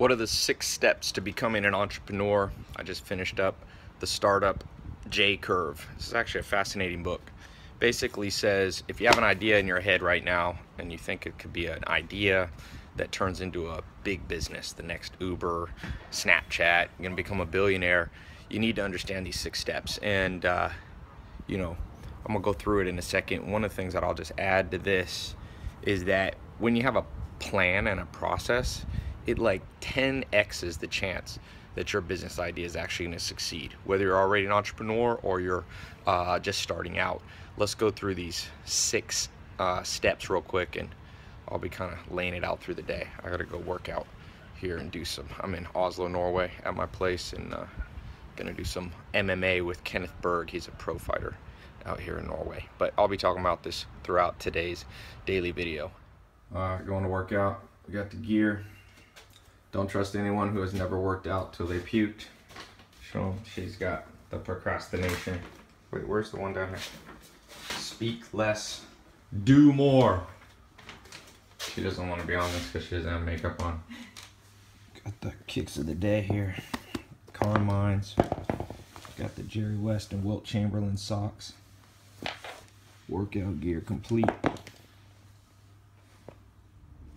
What are the 6 steps to becoming an entrepreneur? I just finished up the Startup J Curve. This is actually a fascinating book. Basically says if you have an idea in your head right now and you think it could be an idea that turns into a big business, the next Uber, Snapchat, you're gonna become a billionaire, you need to understand these 6 steps. And you know, I'm gonna go through it in a second. One of the things that I'll just add to this is that when you have a plan and a process, it like 10x's the chance that your business idea is actually going to succeed, whether you're already an entrepreneur or you're just starting out. Let's go through these 6 steps real quick, and I'll be kind of laying it out through the day. I gotta go work out here and do some, I'm in Oslo, Norway at my place, and gonna do some MMA with Kenneth Berg. He's a pro fighter out here in Norway. But I'll be talking about this throughout today's daily video. Going to work out, we got the gear. Don't trust anyone who has never worked out till they puked. Show them she's got the procrastination. Wait, where's the one down here? Speak less, do more. She doesn't want to be on this because she doesn't have makeup on. Got the kicks of the day here. Carmine's. Got the Jerry West and Wilt Chamberlain socks. Workout gear complete.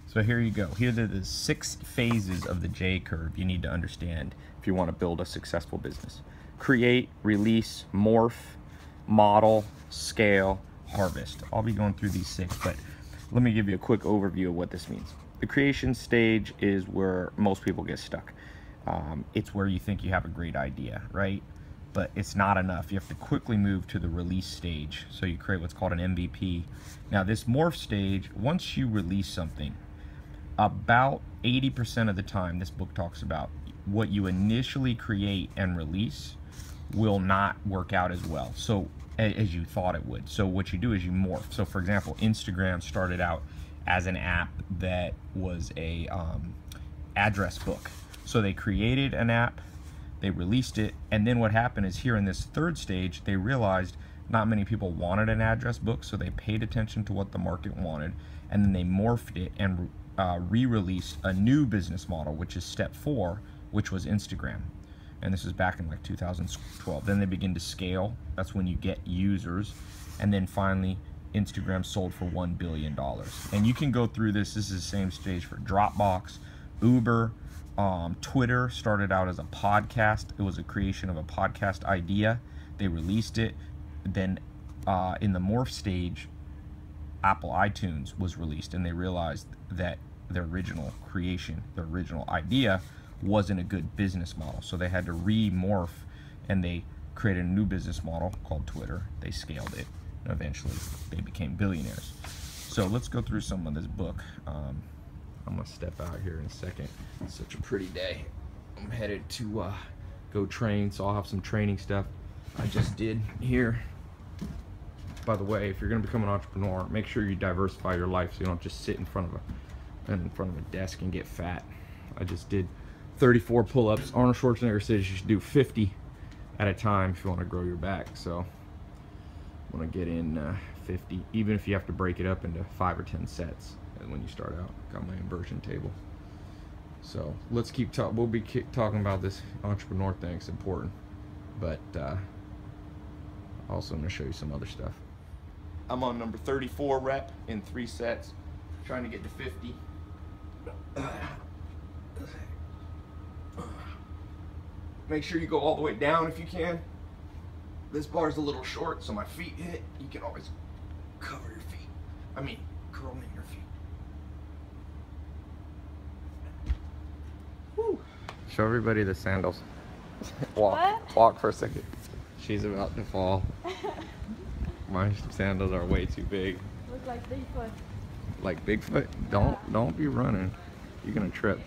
So here you go. Here are the 6 phases of the J curve you need to understand if you want to build a successful business. Create, release, morph, model, scale, harvest. I'll be going through these 6, but let me give you a quick overview of what this means. The creation stage is where most people get stuck. It's where you think you have a great idea, right? But it's not enough. You have to quickly move to the release stage. So you create what's called an MVP. Now this morph stage, once you release something, about 80% of the time, this book talks about, what you initially create and release will not work out as well as you thought it would. So what you do is you morph. So for example, Instagram started out as an app that was a address book. So they created an app, they released it, and then what happened is here in this 3rd stage, they realized not many people wanted an address book, so they paid attention to what the market wanted, and then they morphed it and re-released a new business model, which is step 4, which was Instagram. And this is back in like 2012. Then they begin to scale. That's when you get users. And then finally, Instagram sold for $1 billion. And you can go through this. This is the same stage for Dropbox, Uber, Twitter started out as a podcast. It was a creation of a podcast idea. They released it. Then in the morph stage, Apple iTunes was released, and they realized that their original creation, their original idea, wasn't a good business model. So they had to re-morph, and they created a new business model called Twitter. They scaled it, and eventually they became billionaires. So let's go through some of this book. I'm gonna step out here in a second. It's such a pretty day. I'm headed to go train, so I'll have some training stuff I just did here. By the way, if you're gonna become an entrepreneur, make sure you diversify your life so you don't just sit in front of a desk and get fat. I just did 34 pull-ups. Arnold Schwarzenegger says you should do 50 at a time if you want to grow your back. So I'm gonna get in 50, even if you have to break it up into 5 or 10 sets. And when you start out, got my inversion table. So let's keep talking. We'll be talking about this entrepreneur thing. It's important, but also I'm gonna show you some other stuff. I'm on number 34 rep in 3 sets, trying to get to 50. Make sure you go all the way down if you can. This bar's a little short, so my feet hit. You can always cover your feet. I mean, curl in your feet. Woo. Show everybody the sandals. Walk for a second. She's about to fall. My sandals are way too big. Look like Bigfoot. Like Bigfoot? Don't be running. You're gonna trip.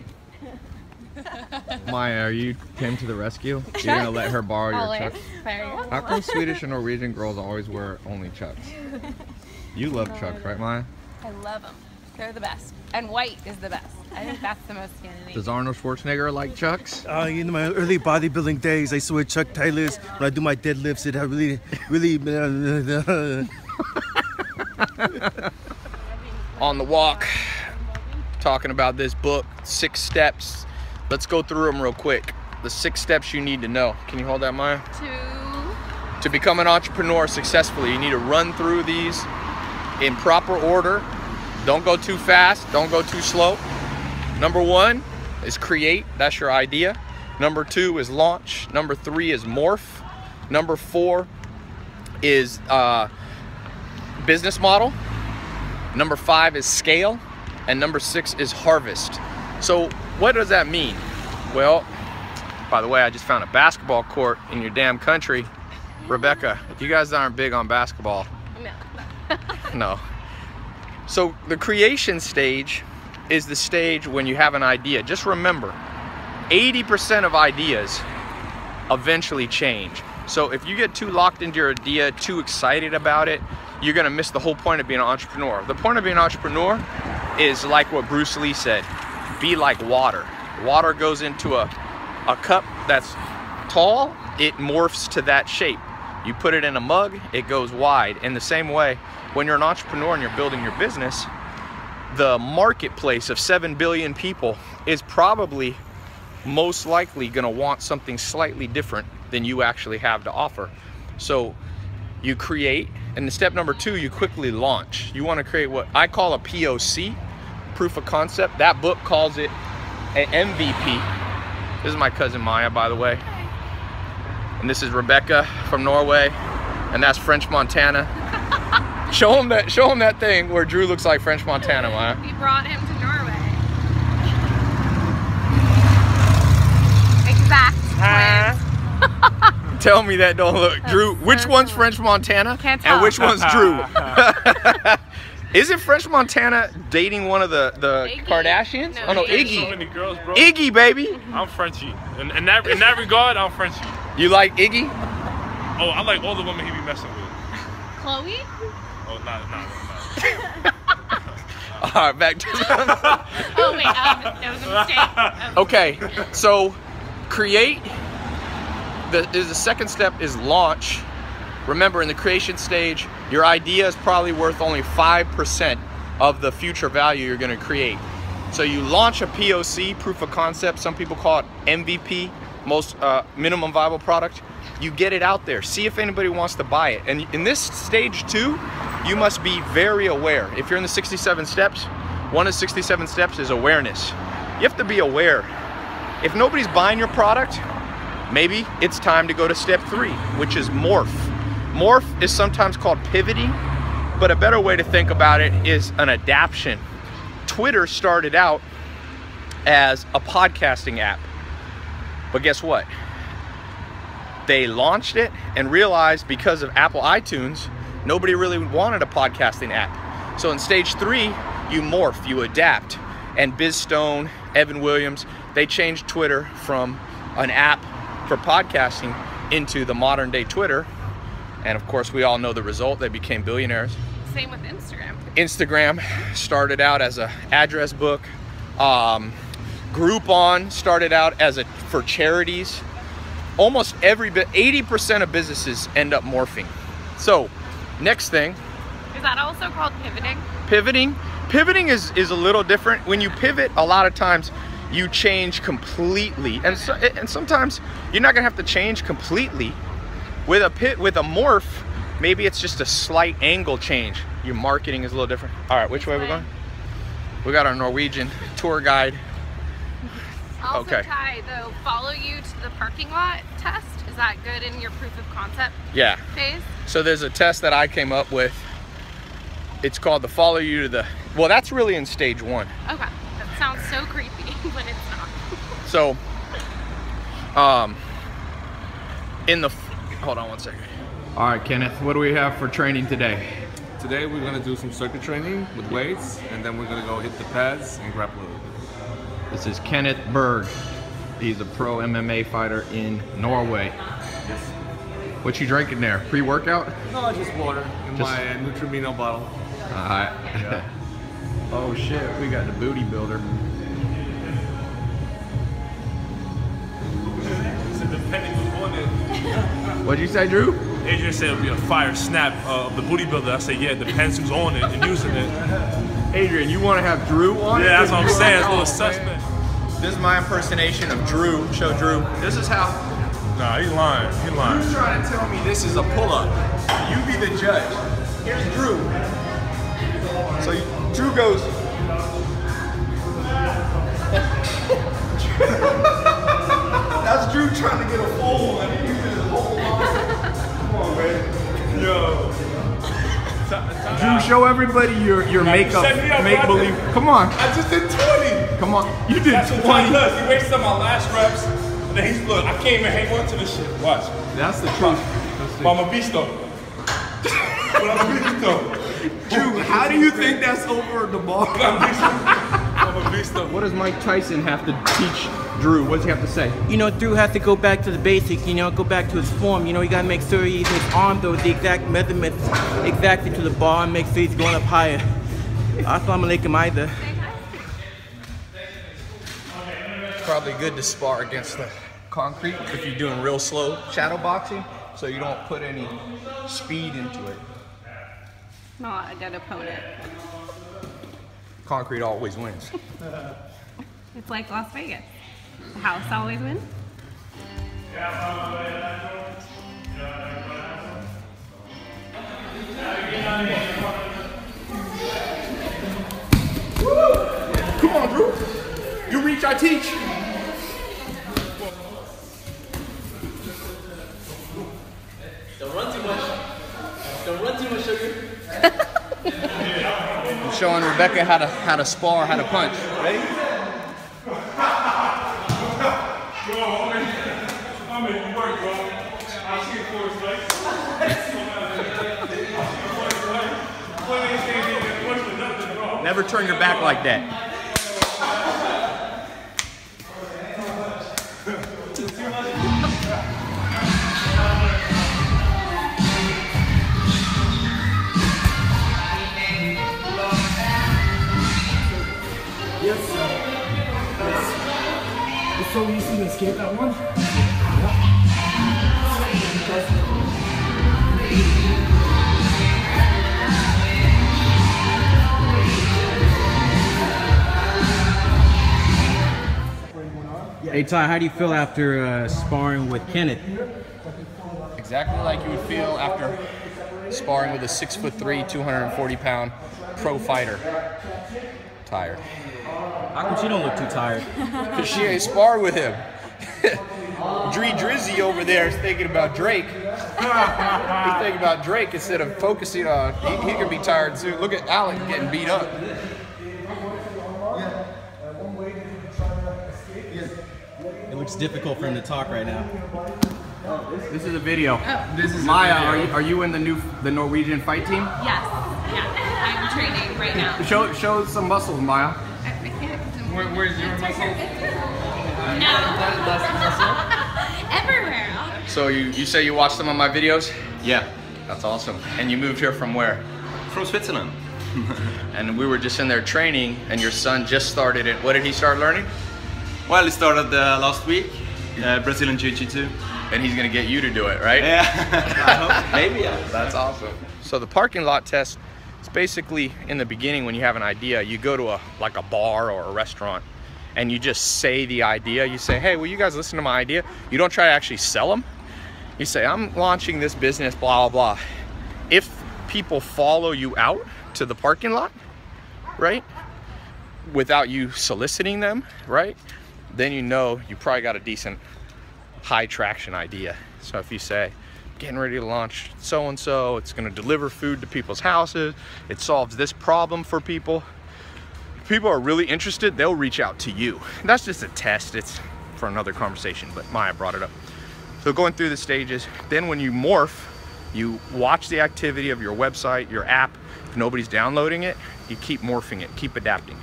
Maya, are you Tim to the rescue? You're gonna let her borrow your Chucks? How come Swedish and Norwegian girls always wear only Chucks? You love Chucks, right, Maya? I love them. They're the best. And white is the best. I think that's the most Scandinavian. Does Arnold Schwarzenegger like Chucks? In my early bodybuilding days, I used to wear Chuck Taylors. When I do my deadlifts, it really On the walk, talking about this book, 6 steps let's go through them real quick. The 6 steps you need to know. Can you hold that, Maya? 2. To become an entrepreneur successfully, you need to run through these in proper order. Don't go too fast, don't go too slow. Number 1 is create, that's your idea. Number 2 is launch. Number 3 is morph. Number 4 is business model. Number 5 is scale. And number 6 is harvest. So what does that mean? Well, by the way, I just found a basketball court in your damn country. Rebecca, you guys aren't big on basketball. No. No. So the creation stage is the stage when you have an idea. Just remember, 80% of ideas eventually change. So if you get too locked into your idea, too excited about it, you're gonna miss the whole point of being an entrepreneur. The point of being an entrepreneur is like what Bruce Lee said, be like water. Water goes into a cup that's tall, it morphs to that shape. You put it in a mug, it goes wide. In the same way, when you're an entrepreneur and you're building your business, the marketplace of 7 billion people is probably most likely gonna want something slightly different than you actually have to offer. So you create, and the step number 2, you quickly launch. You wanna create what I call a POC, proof of concept. That book calls it an MVP. This is my cousin Maya, by the way. And this is Rebecca from Norway, and that's French Montana. Show him that thing where Drew looks like French Montana, Maya. We brought him to Norway. Exact twins. Tell me that don't look. Drew, which one's French Montana? Can't tell. And which one's Drew? Isn't French Montana dating one of the Iggy? Kardashians? No, Oh no, Iggy. Iggy. So many girls, bro. Iggy, baby. I'm Frenchy. In that regard, I'm Frenchy. You like Iggy? Oh, I like all the women he be messing with. Chloe? Oh, nah. All right, back to Oh wait, that was a mistake. Okay, so create. The second step is launch. Remember, in the creation stage, your idea is probably worth only 5% of the future value you're going to create. So you launch a POC, proof of concept. Some people call it MVP, most minimum viable product. You get it out there. See if anybody wants to buy it. And in this stage 2, you must be very aware. If you're in the 67 steps, one of the 67 steps is awareness. You have to be aware. If nobody's buying your product, maybe it's time to go to step 3, which is morph. Morph is sometimes called pivoting, but a better way to think about it is an adaptation. Twitter started out as a podcasting app, but guess what? They launched it and realized because of Apple iTunes, nobody really wanted a podcasting app. So in stage 3, you morph, you adapt. And Biz Stone, Evan Williams, they changed Twitter from an app for podcasting into the modern day Twitter. And of course, we all know the result. They became billionaires. Same with Instagram. Instagram started out as an address book. Groupon started out as for charities. Almost 80% of businesses end up morphing. So, next thing. Is that also called pivoting? Pivoting is a little different. When you pivot, a lot of times you change completely, and sometimes you're not gonna have to change completely. With a morph, maybe it's just a slight angle change. Your marketing is a little different. All right, which way we're going? We got our Norwegian tour guide. Also, Okay. Ty, the follow you to the parking lot test, is that good in your proof of concept Yeah. phase? So there's a test that I came up with. It's called the follow you to the, well, that's really in stage 1. Okay, that sounds so creepy, but it's not. So, hold on one second. All right, Kenneth, what do we have for training today? Today we're going to do some circuit training with weights, and then we're going to go hit the pads and grapple a little bit. This is Kenneth Berg. He's a pro MMA fighter in Norway. Yes. What you drinking there? Pre-workout? No, just water in my Nutrimino bottle. All right. Yeah. Oh shit, we got the booty builder. Depending who's on it. What'd you say, Drew? Adrian said it would be a fire snap of the booty builder. I said, yeah, it depends who's on it and using it. Adrian, you want to have Drew on it? Yeah, that's what I'm saying. It's a little suspect. This is my impersonation of Drew. Show Drew. This is how. Nah, he lying. He lying. Drew's trying to tell me this is a pull-up. You be the judge. Here's Drew. So Drew goes. That's Drew trying to get a full one. He uses his whole line. Come on, man. Yo. Drew, show everybody your makeup, make believe. Come on. I just did 20. Come on. You did That's 20. what Ty does. He wasted my last reps. And then he's, look, I can't even hang on to this shit. Watch. That's the truth. But I'm a beasto. But I'm a beasto. Drew, how do you think that's over the bar? I'm a beasto. What does Mike Tyson have to teach Drew? What does he have to say? You know, Drew has to go back to the basics, you know, go back to his form. You know, you gotta make sure his arms are the exact measurements exactly to the bar and make sure he's going up higher. Assalamu alaikum either. It's probably good to spar against the concrete if you're doing real slow shadow boxing, so you don't put any speed into it. Not a good opponent. Concrete always wins. It's like Las Vegas. The house always wins. Come on, Drew. You reach, I teach. Don't run too much. Don't run too much, sugar. I'm showing Rebecca how to spar, how to punch. Ready? I'm in work, bro. I see it for his legs. Never turn your back like that. Yes, sir. Yes. It's so easy to escape that one. Hey Ty, how do you feel after sparring with Kenneth? Exactly like you would feel after sparring with a 6'3", 240-pound pro fighter. Tired. How come she don't look too tired? Because she ain't sparred with him. Dree Drizzy over there is thinking about Drake. He's thinking about Drake instead of focusing on, he could be tired too. Look at Alec getting beat up. It looks difficult for him to talk right now. This is a video. Oh. This is Maya, are you in the Norwegian fight team? Yes. Yeah. I'm training right now. Show some muscles, Maya. I can't. Where's your muscle? No. Everywhere. So you say you watch some of my videos? Yeah. That's awesome. And you moved here from where? From Switzerland. And we were just in there training, and your son just started it. What did he start learning? Well, he started last week, Brazilian Jiu-Jitsu. And he's gonna get you to do it, right? Yeah, I hope. Maybe, yeah. That's awesome. So the parking lot test, it's basically in the beginning when you have an idea, you go to like a bar or a restaurant and you just say the idea. You say, hey, will you guys listen to my idea? You don't try to actually sell them. You say, I'm launching this business, blah, blah, blah. If people follow you out to the parking lot, right, without you soliciting them, right, then you know you probably got a decent high traction idea. So if you say, getting ready to launch so-and-so, it's gonna deliver food to people's houses, it solves this problem for people. If people are really interested, they'll reach out to you. That's just a test, it's for another conversation, but Maya brought it up. So going through the stages, then when you morph, you watch the activity of your website, your app. If nobody's downloading it, you keep morphing it, keep adapting.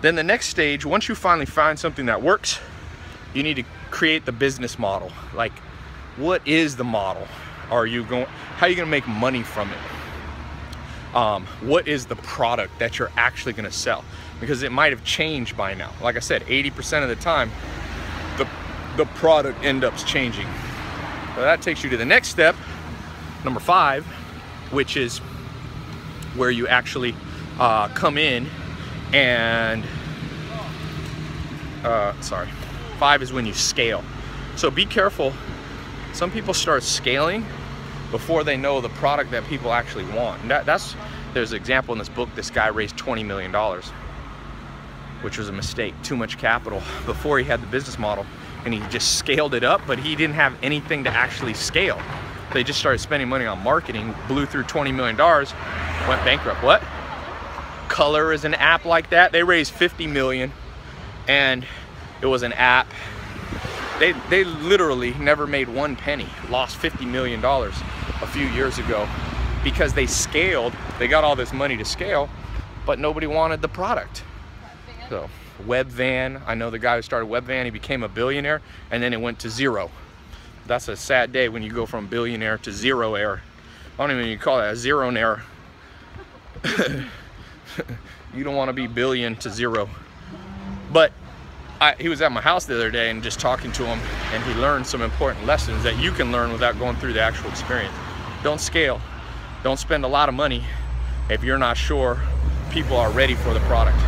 Then the next stage, once you finally find something that works, you need to create the business model. Like, what is the model? How are you going to make money from it? What is the product that you're actually going to sell? Because it might have changed by now. Like I said, 80% of the time, the product ends up changing. So that takes you to the next step, number 5, which is where you actually come in and 5 is when you scale. So be careful. Some people start scaling before they know the product that people actually want. And there's an example in this book. This guy raised $20 million, which was a mistake. Too much capital before he had the business model, and he just scaled it up, but he didn't have anything to actually scale. They just started spending money on marketing, blew through $20 million, went bankrupt. What? Color is an app like that. They raised $50 million, and it was an app. They literally never made 1 penny, lost $50 million a few years ago because they scaled. They got all this money to scale, but nobody wanted the product. So Webvan, I know the guy who started Webvan, he became a billionaire, and then it went to zero. That's a sad day when you go from billionaire to zero-aire. I don't even call that a zero-naire. You don't want to be billion to zero. But he was at my house the other day and just talking to him, and he learned some important lessons that you can learn without going through the actual experience. Don't scale. Don't spend a lot of money if you're not sure people are ready for the product.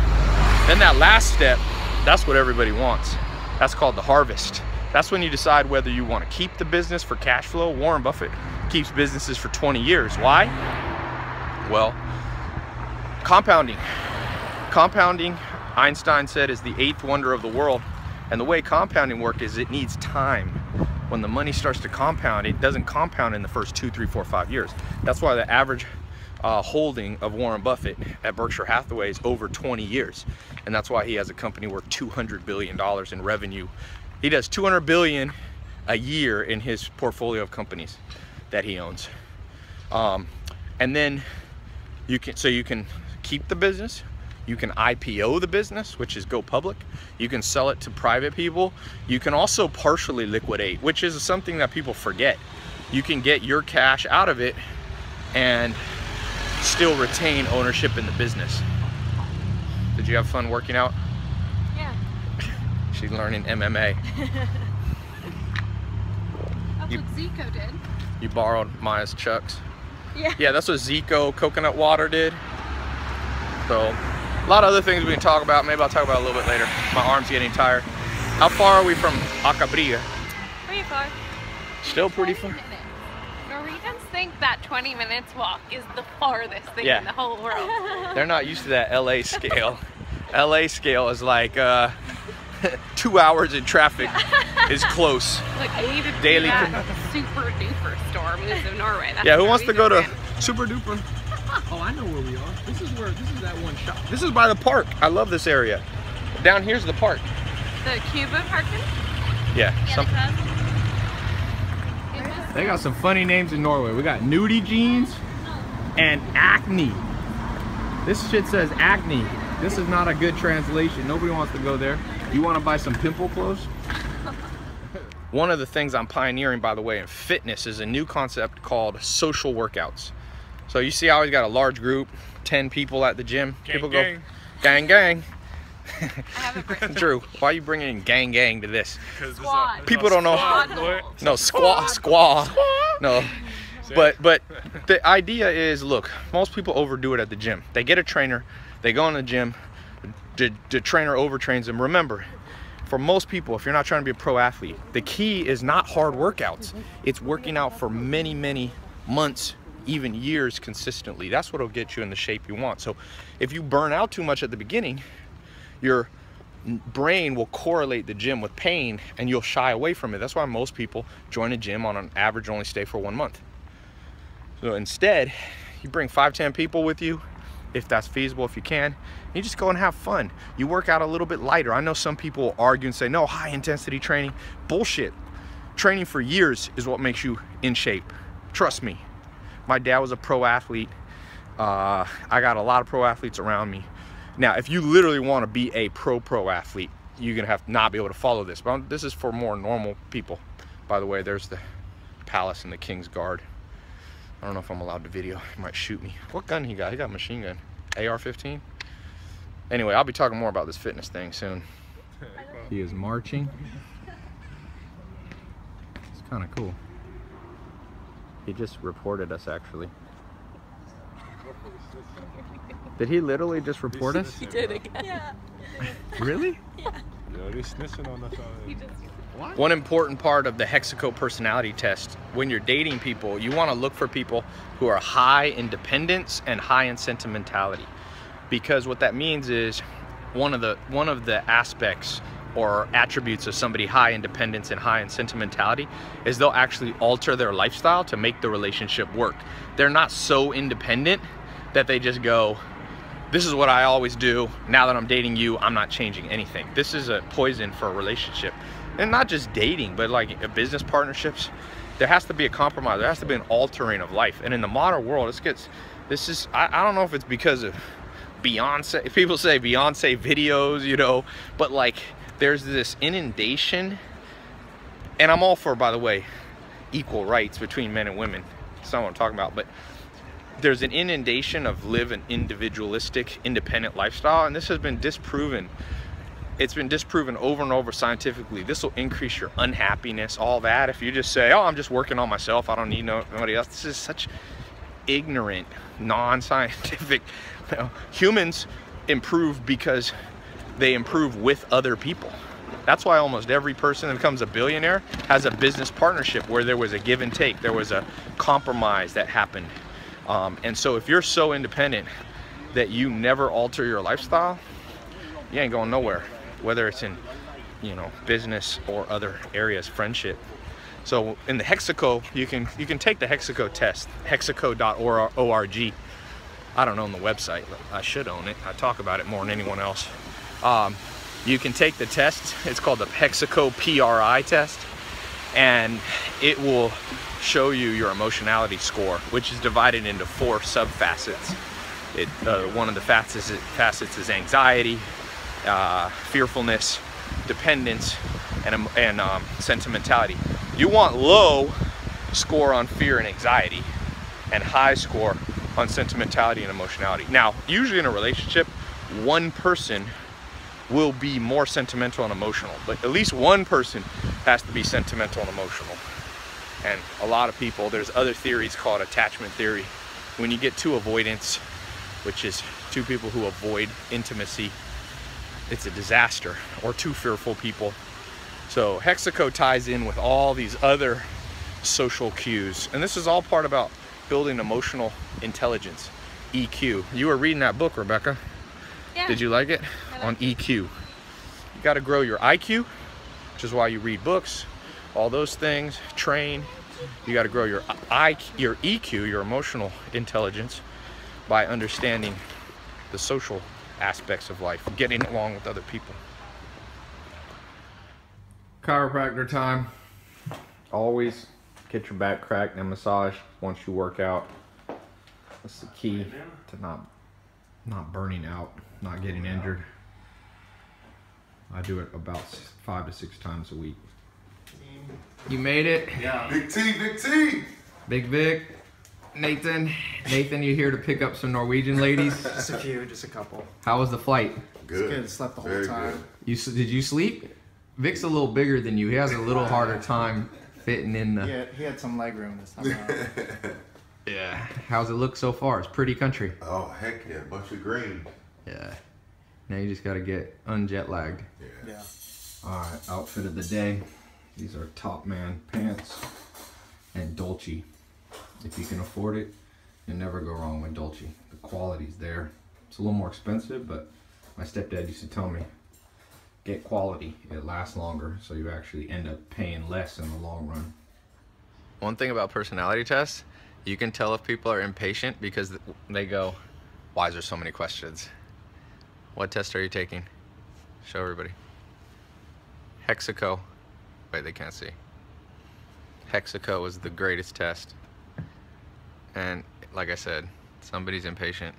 Then that last step, that's what everybody wants. That's called the harvest. That's when you decide whether you want to keep the business for cash flow. Warren Buffett keeps businesses for 20 years. Why? Well, compounding. Compounding, Einstein said, is the 8th wonder of the world. And the way compounding works is it needs time. When the money starts to compound, it doesn't compound in the first 2, 3, 4, 5 years. That's why the average holding of Warren Buffett at Berkshire Hathaway is over 20 years. And that's why he has a company worth $200 billion in revenue. He does $200 billion a year in his portfolio of companies that he owns. And then you can keep the business. You can IPO the business, which is go public. You can sell it to private people. You can also partially liquidate, which is something that people forget. You can get your cash out of it and still retain ownership in the business. Did you have fun working out? Yeah. She's learning MMA. That's what Zico did. You borrowed Maya's chucks? Yeah. Yeah, that's what Zico coconut water did. So, a lot of other things we can talk about. Maybe I'll talk about it a little bit later. My arm's getting tired. How far are we from Acabria? Pretty far. Still pretty far. Norwegians think that 20 minutes walk is the farthest thing in the whole world. They're not used to that LA scale. LA scale is like 2 hours in traffic is close. Like I needed to Daily do that super duper storm in Norway. That's yeah, who wants to go to super duper? Oh, I know where we are. This is that one shop. This is by the park. I love this area. Down here's the park. The Cuba parking? Yeah. They got some funny names in Norway. We got nudie jeans and acne. This shit says acne. This is not a good translation. Nobody wants to go there. You want to buy some pimple clothes? One of the things I'm pioneering, by the way, in fitness is a new concept called social workouts. So you see how he's got a large group, 10 people at the gym. Gang, People gang. go, gang, gang. I have a birthday. Drew, why are you bringing in gang, gang to this? Squad. People don't know. No, squaw. No. But the idea is, look, most people overdo it at the gym. They get a trainer, they go in the gym, the trainer overtrains them. Remember, for most people, if you're not trying to be a pro athlete, the key is not hard workouts. It's working out for many, many months, even years consistently. That's what will get you in the shape you want. So if you burn out too much at the beginning, your brain will correlate the gym with pain and you'll shy away from it. That's why most people join a gym on an average only stay for 1 month. So instead, you bring 5-10 people with you, if that's feasible, if you can. You just go and have fun. You work out a little bit lighter. I know some people will argue and say, no, high intensity training. Bullshit. Training for years is what makes you in shape. Trust me. My dad was a pro athlete. I got a lot of pro athletes around me. Now, if you literally want to be a pro athlete, you're going to have to not be able to follow this. But this is for more normal people. By the way, there's the palace and the King's Guard. I don't know if I'm allowed to video. He might shoot me. What gun he got? He got a machine gun. AR-15? Anyway, I'll be talking more about this fitness thing soon. He is marching. It's kind of cool. He just reported us, actually. Did he literally just report us? He did again. Yeah. Really? Yeah. One important part of the Hexaco personality test, when you're dating people, you want to look for people who are high in dependence and high in sentimentality. Because what that means is one of the aspects or attributes of somebody high in dependence and high in sentimentality is they'll actually alter their lifestyle to make the relationship work. They're not so independent that they just go, this is what I always do. Now that I'm dating you, I'm not changing anything. This is a poison for a relationship. And not just dating, but like business partnerships. There has to be a compromise. There has to be an altering of life. And in the modern world, I don't know if it's because of Beyonce. People say Beyonce videos, you know, but like there's this inundation. And I'm all for, by the way, equal rights between men and women. That's not what I'm talking about, but there's an inundation of live an individualistic, independent lifestyle, and this has been disproven. It's been disproven over and over scientifically. This will increase your unhappiness, all that. If you just say, oh, I'm just working on myself, I don't need nobody else. This is such ignorant, non-scientific. You know, humans improve because they improve with other people. That's why almost every person that becomes a billionaire has a business partnership where there was a give and take. There was a compromise that happened. And so if you're so independent that you never alter your lifestyle, you ain't going nowhere, whether it's in, you know, business or other areas, friendship. So in the Hexaco, you can take the Hexaco test, hexaco.org. I don't own the website, but I should own it. I talk about it more than anyone else. You can take the test. It's called the Hexaco PRI test, and it will show you your emotionality score, which is divided into 4 sub-facets. One of the facets is anxiety, fearfulness, dependence, and sentimentality. You want low score on fear and anxiety and high score on sentimentality and emotionality. Now, usually in a relationship, one person will be more sentimental and emotional, but at least one person has to be sentimental and emotional. And a lot of people, there's other theories called attachment theory. When you get to avoidance, which is 2 people who avoid intimacy, it's a disaster, or 2 fearful people. So Hexaco ties in with all these other social cues. And this is all part about building emotional intelligence, EQ. You were reading that book, Rebecca. Yeah. Did you like it? On EQ. You got to grow your IQ, which is why you read books. All those things, train. You got to grow your EQ, your emotional intelligence, by understanding the social aspects of life, getting along with other people. Chiropractor time. Always get your back cracked and massage once you work out. That's the key to not burning out, not getting injured. I do it about 5 to 6 times a week. You made it. Yeah. Big T, Big T. Big Vic. Nathan, you here to pick up some Norwegian ladies? Just a few, just a couple. How was the flight? Good. Good. Slept the whole time. Did you sleep? Vic's a little bigger than you. He has a little harder time fitting in the... Yeah, he had some leg room this time around. Yeah. How's it look so far? It's pretty country. Oh, heck yeah. Bunch of green. Yeah. Now you just got to get unjet lagged. Yeah. All right, outfit of the day. These are Top Man pants and Dolce. If you can afford it, you'll never go wrong with Dolce. The quality's there. It's a little more expensive, but my stepdad used to tell me, get quality, it lasts longer, so you actually end up paying less in the long run. One thing about personality tests, you can tell if people are impatient because they go, why is there so many questions? What test are you taking? Show everybody. Hexaco. Wait, they can't see. Hexaco is the greatest test. And like I said, somebody's impatient.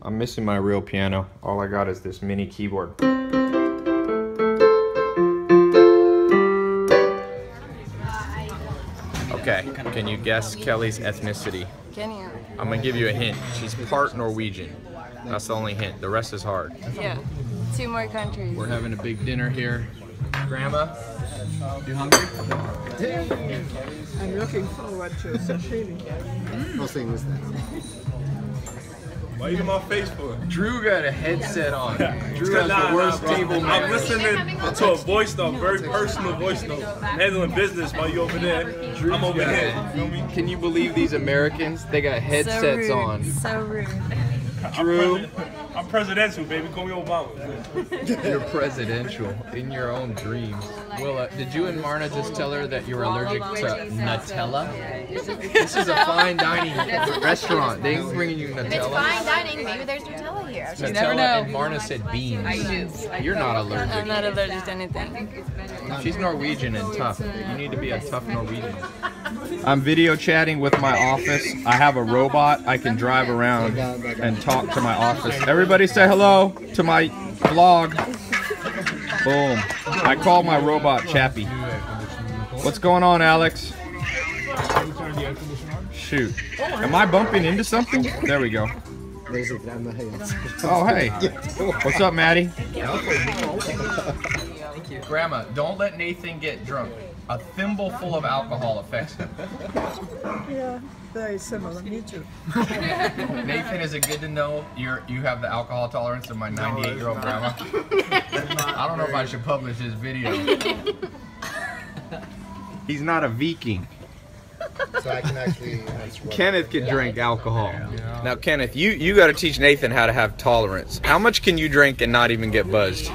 I'm missing my real piano. All I got is this mini keyboard. Okay, can you guess Kelly's ethnicity? Can you? I'm gonna give you a hint. She's part Norwegian. That's the only hint. The rest is hard. Yeah. 2 more countries. We're having a big dinner here. Grandma, you hungry? I'm looking forward to sashimi. What thing was that? Why you in my face for? Drew got a headset on. Drew has the worst table I'm manners. listening to a voice note, very personal voice note. Handling business while you over there. I'm over here. You feel me? Can you believe these Americans? They got headsets on. So rude. Drew. I'm presidential, baby. Call me Obama. You're presidential in your own dreams. Well, did you and Marna just tell her that you were allergic to Nutella? This is a fine dining restaurant. They ain't bringing you Nutella. It's fine dining. Maybe there's Nutella here. Nutella, You never know. and Marna said beans. You're not allergic. I'm not allergic to anything. She's Norwegian and tough. You need to be a tough Norwegian. I'm video chatting with my office. I have a robot. I can drive around and talk to my office. Everybody say hello to my vlog. Boom. I call my robot Chappie. What's going on, Alex? Shoot. Am I bumping into something? There we go. Oh, hey. What's up, Maddie? Grandma, don't let Nathan get drunk. A thimble full of alcohol affects him. Yeah, very similar. Me too. Nathan, is it good to know you have the alcohol tolerance of my 98-year-old grandma? I don't know if I should publish this video. He's not a Viking. So I can actually. Kenneth can drink alcohol. Now, Kenneth, you got to teach Nathan how to have tolerance. How much can you drink and not even get buzzed?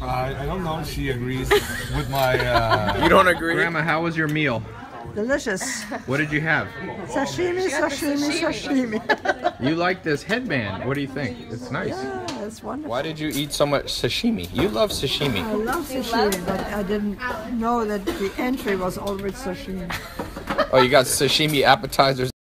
I don't know if she agrees with my... You don't agree? Grandma, how was your meal? Delicious. What did you have? Sashimi, sashimi, sashimi. You like this headband. What do you think? It's nice. Yeah, it's wonderful. Why did you eat so much sashimi? You love sashimi. I love sashimi, but I didn't know that the entry was always sashimi. Oh, you got sashimi appetizers